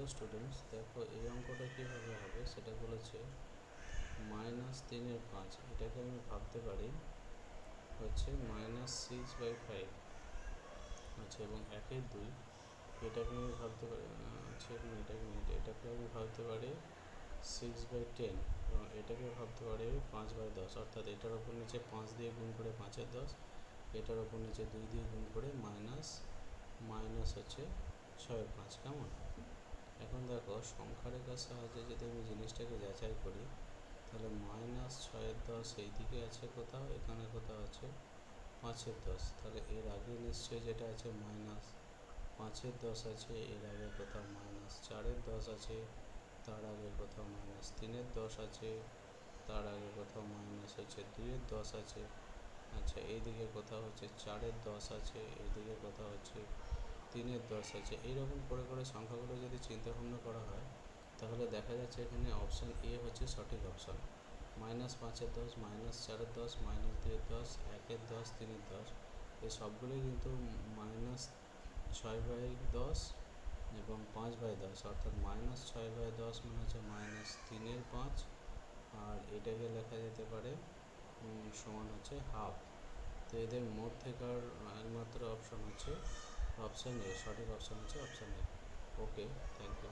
Hello students, দেখো এই অঙ্কটা কীভাবে হবে সেটা বলেছে -3/5। এটাকে আমি ভাবতে পারি হচ্ছে -6/5। আচ্ছা, এবং 1/2 এটাকে আমি ভাবতে পারি এটাকে আমি ভাবতে পারি 6/10, এবং এটাকে ভাবতে পারি 5/10। অর্থাৎ এটার ওপর নিচে 5 দিয়ে গুণ করে 5/10, এটার ওপর নিচে 2 দিয়ে গুণ করে মাইনাস হচ্ছে 6/5। কেমন? এখন দেখো সংখ্যা রেখার সাহায্যে যদি আমি জিনিসটাকে যাচাই করি, তাহলে -6/10 এই দিকে আছে কোথাও, এখানে কোথাও আছে 5/10। তাহলে এর আগে নিশ্চয়ই যেটা আছে -5/10 আছে, এর আগে কোথাও -4/10 আছে, তার আগে কোথাও -3/10 আছে, তার আগে কোথাও -2/10 আছে। আচ্ছা, এইদিকে কোথাও হচ্ছে 4/10 আছে, এইদিকে কোথাও হচ্ছে 3/10 আছে। এইরকম করে করে সংখ্যাগুলো যদি চিন্তাভাবনা করা হয়, তাহলে দেখা যাচ্ছে এখানে অপশান এ হচ্ছে সঠিক অপশান। -5/10, -4/10, -2/10, 1/10, 3/10, এই সবগুলোই কিন্তু -6/10 এবং 5/10। অর্থাৎ -6/10 মানে হচ্ছে -3/5, আর এটাকে লেখা যেতে পারে সমান হচ্ছে হাফ। তো এদের মধ্যেকার একমাত্র অপশান হচ্ছে অপশান এ, সঠিক অপশান হচ্ছে option A. Okay, thank you.